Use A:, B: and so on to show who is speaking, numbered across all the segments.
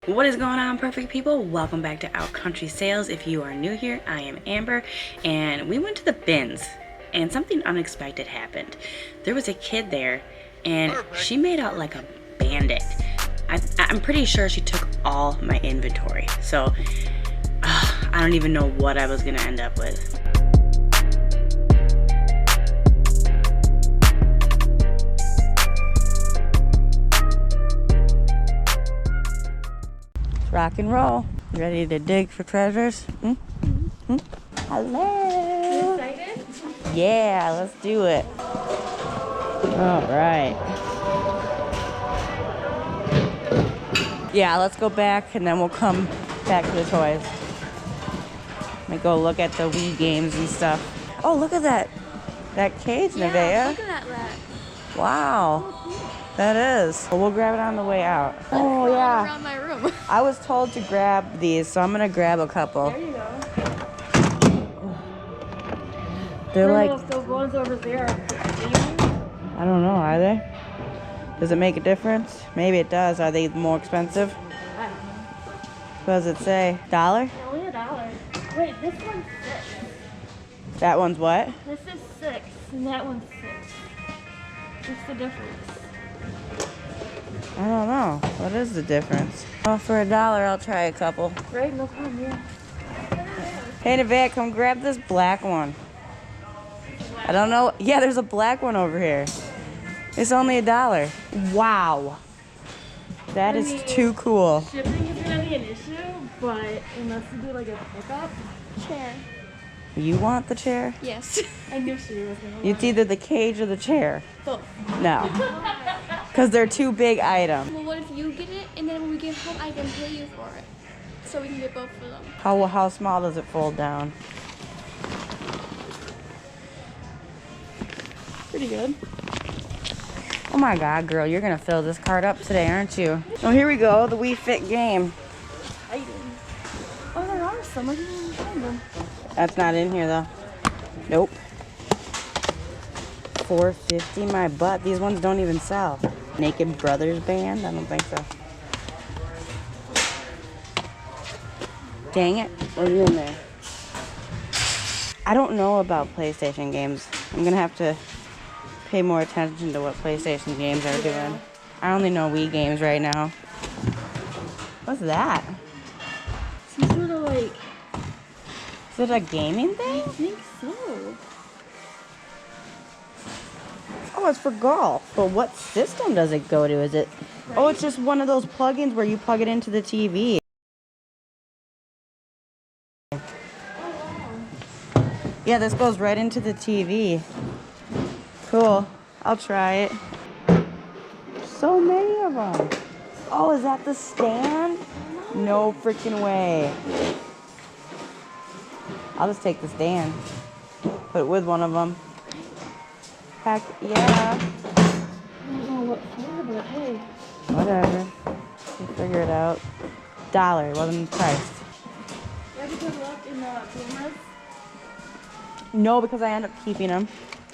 A: What is going on, perfect people? Welcome back to Out Country Sales. If you are new here, I am Amber, and we went to the BINS, and something unexpected happened. There was a kid there, and she made out like a bandit. I'm pretty sure she took all my inventory, so I don't even know what I was gonna end up with. Rock and roll. You ready to dig for treasures? Hello.
B: You excited?
A: Yeah, let's do it. All right. Yeah, let's go back and then we'll come back to the toys. Let me go look at the Wii games and stuff. Oh, look at that. That cage,
B: Yeah,
A: Nevaeh.
B: look at that rat.
A: Wow. That is. Well, we'll grab it on the way out. Oh, yeah.
B: Around my room.
A: I was told to grab these, so I'm gonna grab a couple.
B: There you go.
A: They're
B: I
A: like,
B: don't know if the ones over there are
A: I don't know, are they? Does it make a difference? Maybe it does. Are they more expensive?
B: I don't know.
A: What does it say? $1?
B: Only $1. Wait, this one's 6.
A: That one's what?
B: This is 6, and that one's 6. What's the difference?
A: I don't know. What is the difference? Oh, for $1, I'll try a couple.
B: Right, no problem, yeah.
A: Hey, Nevaeh, come grab this black one. I don't know. Yeah, there's a black one over here. It's only $1. Wow. That is too cool.
B: Shipping is gonna be an issue, but unless you do like a pickup. Chair.
A: You want the chair?
B: Yes. I knew she was gonna
A: It's either the cage or the chair.
B: Both.
A: No. Because they're two big items.
C: Well, what if you get it and then when we get home, I can pay you for it, so we can get both of them.
A: How small does it fold down?
B: Pretty good.
A: Oh my God, girl, you're gonna fill this cart up today, aren't you? Oh, here we go, the Wii Fit game.
B: Oh, there are some. I didn't even find them.
A: That's not in here though. Nope. $4.50 my butt. These ones don't even sell. Naked Brothers band? I don't think so. Dang it. What's in there? I don't know about PlayStation games. I'm gonna have to pay more attention to what PlayStation games are doing. I only know Wii games right now. What's that?
B: Some sort of like.
A: Is it a gaming thing?
B: I think so.
A: Oh, it's for golf. But what system does it go to? Is it? Right. Oh, it's just one of those plugins where you plug it into the TV. Oh, wow. Yeah, this goes right into the TV. Cool. I'll try it. So many of them. Oh, is that the stand? No freaking way. I'll just take the stand. Put it with one of them. Heck yeah.
B: I don't know what for, but hey.
A: Whatever. We'll figure it out. $1 wasn't priced.
B: You have a good luck in the cameras?
A: No, because I end up keeping them.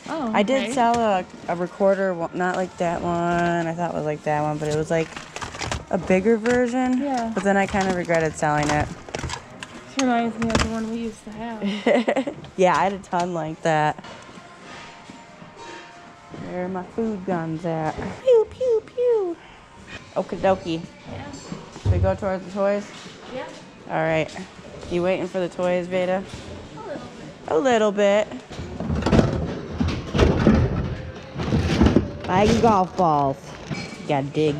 B: Oh, okay.
A: I did sell a recorder, not like that one. I thought it was like that one, but it was like a bigger version.
B: Yeah.
A: But then I kind of regretted selling it.
B: This reminds me of the one we used to have.
A: Yeah, I had a ton like that. Where are my food guns at? Pew, pew, pew. Okie dokie.
B: Yeah.
A: Should we go towards the toys?
B: Yeah.
A: All right. You waiting for the toys, Veda?
B: A little bit.
A: A little bit. Like golf balls. You gotta dig.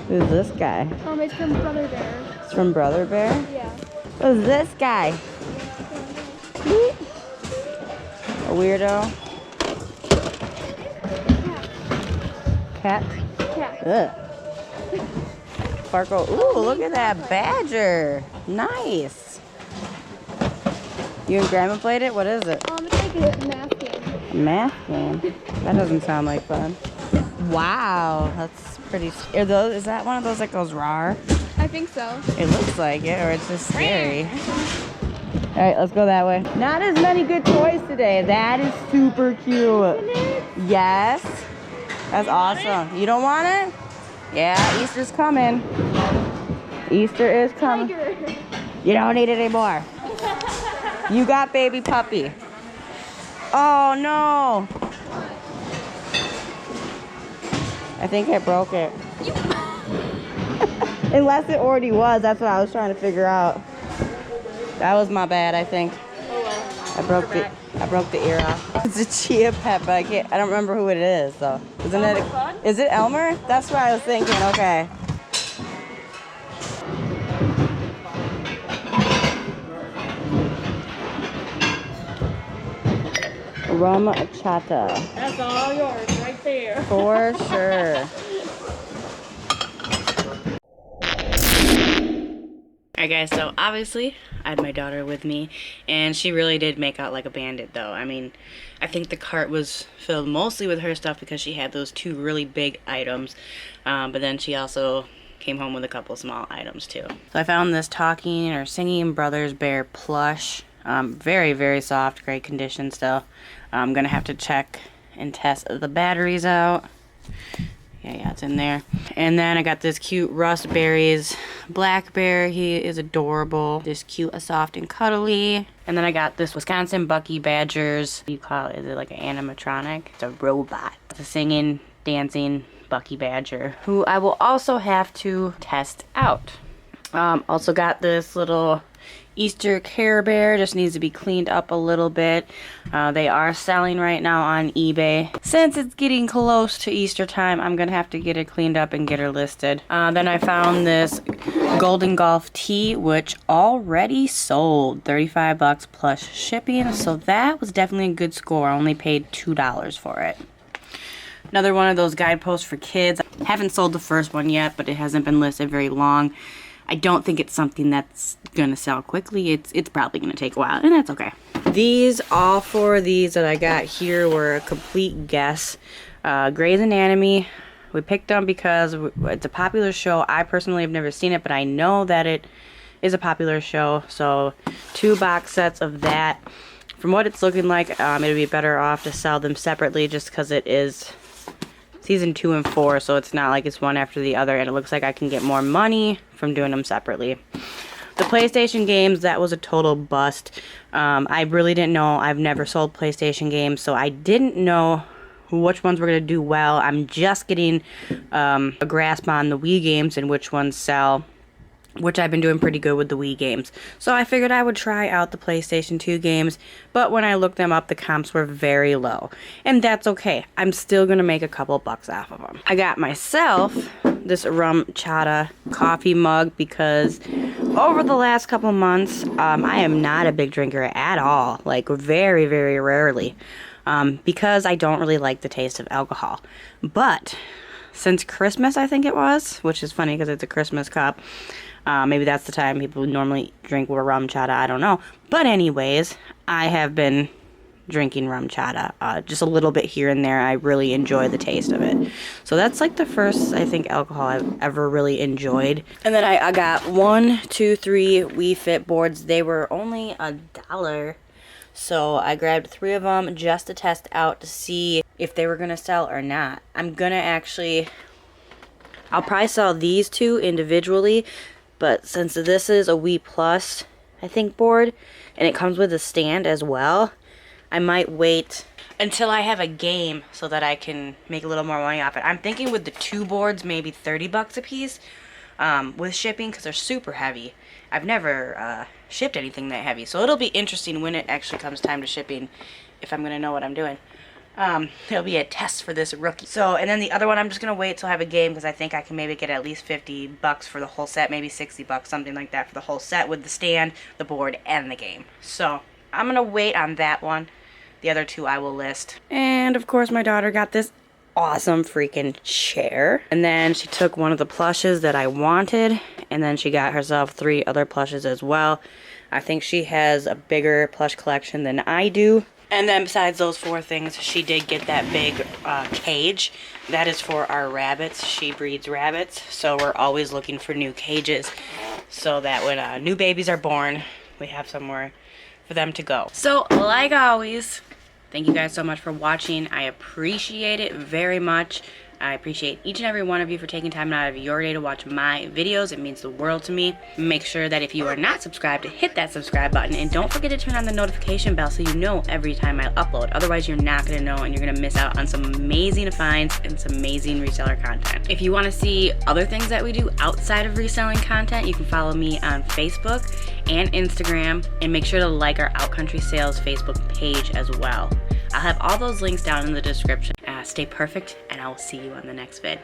A: Who's this guy?
C: It's from Brother Bear.
A: It's from Brother Bear?
C: Yeah.
A: Who's this guy? A weirdo? Cat?
C: Yeah.
A: Ugh. Sparkle. Ooh, look at that badger. Nice. You and Grandma played it? What is it?
C: It's like a math game.
A: Math game? That doesn't sound like fun. Wow, that's pretty. Is that one of those that goes rawr?
C: I think so.
A: It looks like it, or it's just scary. All right, let's go that way. Not as many good toys today. That is super cute. Yes. That's awesome. You don't want it? Yeah, Easter's coming. Easter is coming. You don't need it anymore. You got baby puppy. Oh no. I think I broke it. Unless it already was, that's what I was trying to figure out. That was my bad, I think.
B: Oh well.
A: I broke the ear off. It's a chia pet, but I don't remember who it is though. Isn't it? Is it Elmer? That's what I was thinking. Okay. Rum chata.
B: That's all yours right there.
A: For sure. Alright guys, so obviously I had my daughter with me and she really did make out like a bandit though. I mean, I think the cart was filled mostly with her stuff because she had those 2 really big items, but then she also came home with a couple small items too. So I found this Talking or Singing Brothers Bear plush. Very, very soft, great condition still. I'm gonna have to check and test the batteries out. Yeah, it's in there. And then I got this cute Rust Berries black bear. He is adorable. Just cute, soft, and cuddly. And then I got this Wisconsin Bucky Badgers. What do you call it? Is it like an animatronic? It's a robot. It's a singing, dancing Bucky Badger, who I will also have to test out. Also got this little Easter Care Bear. Just needs to be cleaned up a little bit. They are selling right now on eBay. Since it's getting close to Easter time, I'm gonna have to get it cleaned up and get her listed. Then I found this Golden Golf tee, which already sold. 35 bucks plus shipping, so that was definitely a good score. I only paid $2 for it. Another one of those guideposts for kids. Haven't sold the first one yet, but it hasn't been listed very long. I don't think it's something that's gonna sell quickly. It's probably gonna take a while, and that's okay. All 4 of these that I got here were a complete guess. Grey's Anatomy. We picked them because it's a popular show. I personally have never seen it, but I know that it is a popular show. So 2 box sets of that. From what it's looking like, it'd be better off to sell them separately just because it is season 2 and 4, so it's not like it's one after the other, and it looks like I can get more money from doing them separately. The PlayStation games, that was a total bust. I really didn't know. I've never sold PlayStation games, so I didn't know which ones were going to do well. I'm just getting a grasp on the Wii games and which ones sell, which I've been doing pretty good with the Wii games. So I figured I would try out the PlayStation 2 games, but when I looked them up, the comps were very low. And that's okay. I'm still going to make a couple bucks off of them. I got myself this Rum Chata coffee mug because over the last couple months, I am not a big drinker at all. Like, very, very rarely. Because I don't really like the taste of alcohol. But since Christmas, I think it was, which is funny because it's a Christmas cup. Maybe that's the time people normally drink with rum chata, I don't know. But anyways, I have been drinking rum chata, just a little bit here and there. I really enjoy the taste of it. So that's like the first, I think, alcohol I've ever really enjoyed. And then I got 1, 2, 3 Wii Fit boards. They were only $1. So I grabbed 3 of them just to test out to see if they were going to sell or not. I'll probably sell these 2 individually. But since this is a Wii Plus, I think, board, and it comes with a stand as well, I might wait until I have a game so that I can make a little more money off it. I'm thinking with the 2 boards, maybe 30 bucks a piece with shipping because they're super heavy. I've never shipped anything that heavy, so it'll be interesting when it actually comes time to shipping if I'm going to know what I'm doing. It'll be a test for this rookie. So, and then the other one, I'm just going to wait till I have a game because I think I can maybe get at least 50 bucks for the whole set, maybe 60 bucks, something like that for the whole set with the stand, the board, and the game. So, I'm going to wait on that one. The other 2 I will list. And, of course, my daughter got this awesome freaking chair. And then she took one of the plushes that I wanted, and then she got herself 3 other plushes as well. I think she has a bigger plush collection than I do. And then besides those 4 things, she did get that big cage. That is for our rabbits. She breeds rabbits, so we're always looking for new cages so that when new babies are born, we have somewhere for them to go. So, like always, thank you guys so much for watching. I appreciate it very much. I appreciate each and every one of you for taking time out of your day to watch my videos. It means the world to me. Make sure that if you are not subscribed, to hit that subscribe button, and don't forget to turn on the notification bell so you know every time I upload. Otherwise, you're not going to know, and you're going to miss out on some amazing finds and some amazing reseller content. If you want to see other things that we do outside of reselling content, you can follow me on Facebook and Instagram, and make sure to like our Outcountry Sales Facebook page as well. I'll have all those links down in the description. Stay perfect, and I will see you on the next vid.